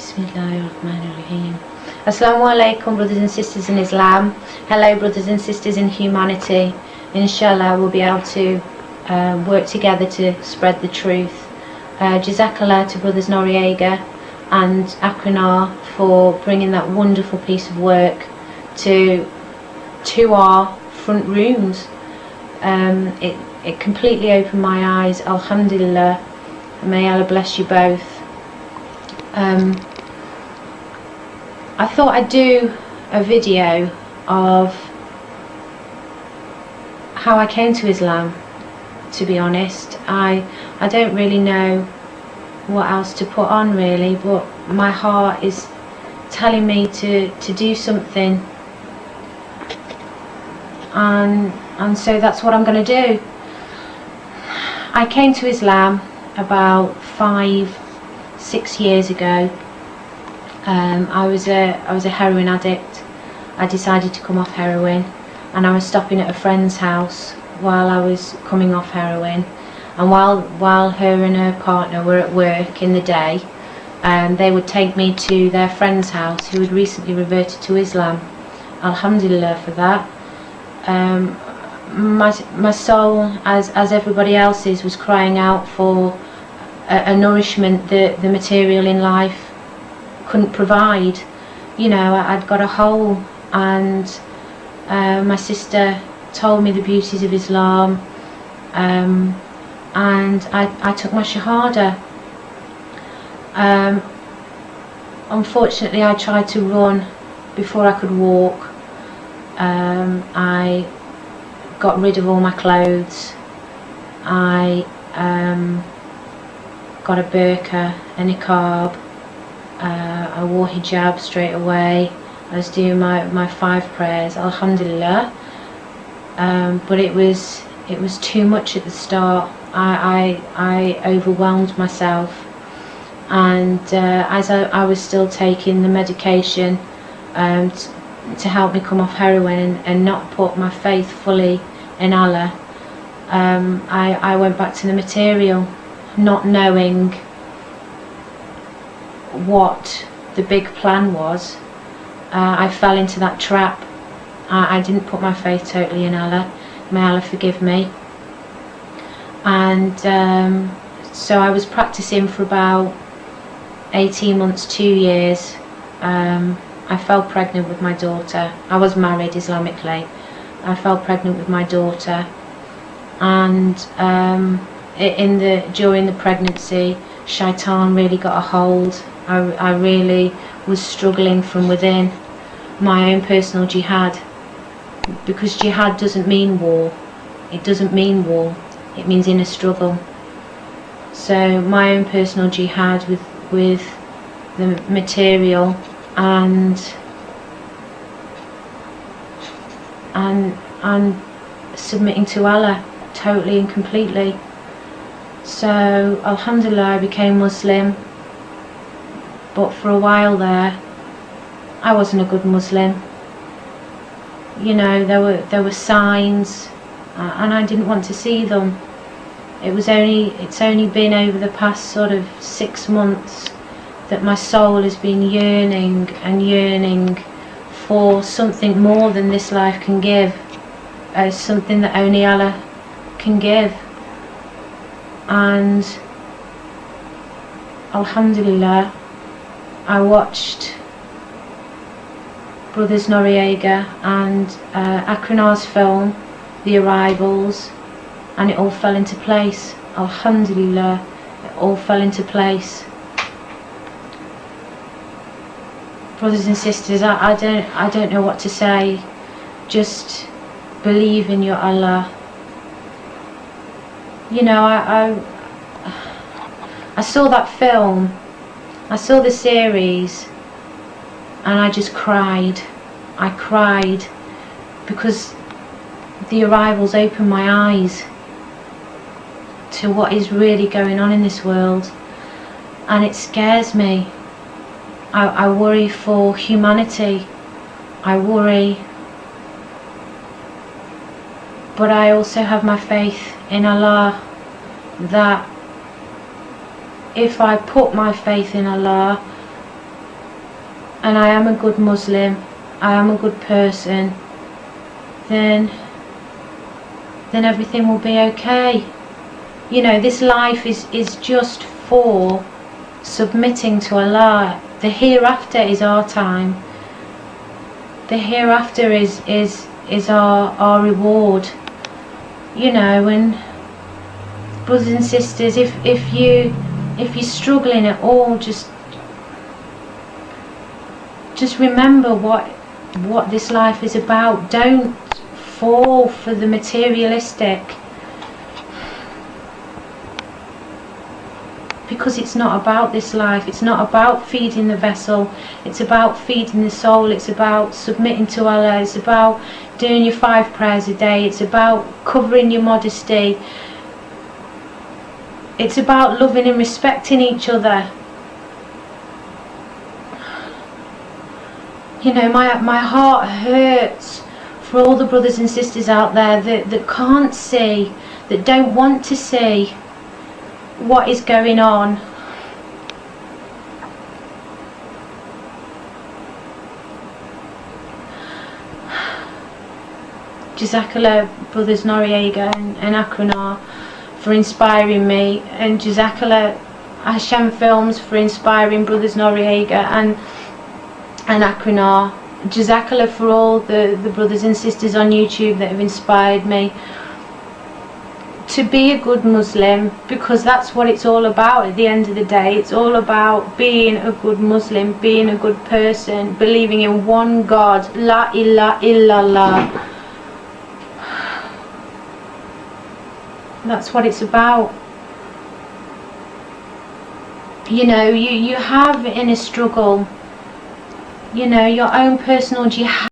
Bismillahirrahmanirrahim. Assalamu alaikum, brothers and sisters in Islam. Hello, brothers and sisters in humanity. Inshallah, we'll be able to work together to spread the truth. Jazakallah to brothers Noriega and Akronar for bringing that wonderful piece of work to our front rooms. It completely opened my eyes. Alhamdulillah. May Allah bless you both. I thought I'd do a video of how I came to Islam, to be honest. I don't really know what else to put on really, but my heart is telling me to do something, and so that's what I'm going to do. I came to Islam about 5-6 years ago. I was a heroin addict. I decided to come off heroin, and I was stopping at a friend's house while I was coming off heroin, and while her and her partner were at work in the day, they would take me to their friend's house who had recently reverted to Islam. Alhamdulillah for that. My soul, as everybody else's, was crying out for a nourishment that the material in life couldn't provide. You know, I'd got a hole, and my sister told me the beauties of Islam, and I took my Shahada. Unfortunately, I tried to run before I could walk. I got rid of all my clothes. I got a burqa, a niqab. I wore hijab straight away. I was doing my 5 prayers, alhamdulillah. But it was too much at the start. I overwhelmed myself, and as I was still taking the medication to help me come off heroin and not put my faith fully in Allah, I went back to the material, not knowing what the big plan was. I fell into that trap. I didn't put my faith totally in Allah. May Allah forgive me. And so I was practicing for about 18 months, 2 years. I fell pregnant with my daughter. I was married Islamically. I fell pregnant with my daughter, and during the pregnancy, Shaitan really got a hold. I really was struggling from within, my own personal jihad, because jihad doesn't mean war. It doesn't mean war. It means inner struggle. So my own personal jihad with the material and submitting to Allah totally and completely. So alhamdulillah, I became Muslim, but for a while there I wasn't a good Muslim. You know, there were signs, and I didn't want to see them. It's only been over the past sort of 6 months that my soul has been yearning and yearning for something more than this life can give, something that only Allah can give. And alhamdulillah, I watched brothers Noriega and Akronar's film, The Arrivals, and it all fell into place. Alhamdulillah, it all fell into place. Brothers and sisters, I don't know what to say. Just believe in your Allah. You know, I saw that film, I saw the series, and I just cried. I cried because The Arrivals opened my eyes to what is really going on in this world, and it scares me. I worry for humanity. I worry, but I also have my faith in Allah, that if I put my faith in Allah, and I am a good Muslim, I am a good person, then everything will be okay. You know, this life is just for submitting to Allah. The hereafter is our time. The hereafter is our reward. You know, and brothers and sisters, if you're struggling at all, just remember what this life is about. Don't fall for the materialistic, because it's not about this life. It's not about feeding the vessel, it's about feeding the soul. It's about submitting to Allah. It's about doing your 5 prayers a day. It's about covering your modesty. It's about loving and respecting each other. You know, my heart hurts for all the brothers and sisters out there that can't see, that don't want to see what is going on. Jazakallah, brothers Noriega and Akronar, for inspiring me, and Jazakallah Hashem Films for inspiring brothers Noriega and Akronar. Jazakallah for all the brothers and sisters on YouTube that have inspired me to be a good Muslim, because that's what it's all about at the end of the day. It's all about being a good Muslim, being a good person, believing in one God, La ilaha illallah. That's what it's about. You know, you have in a struggle, you know, your own personal jihad.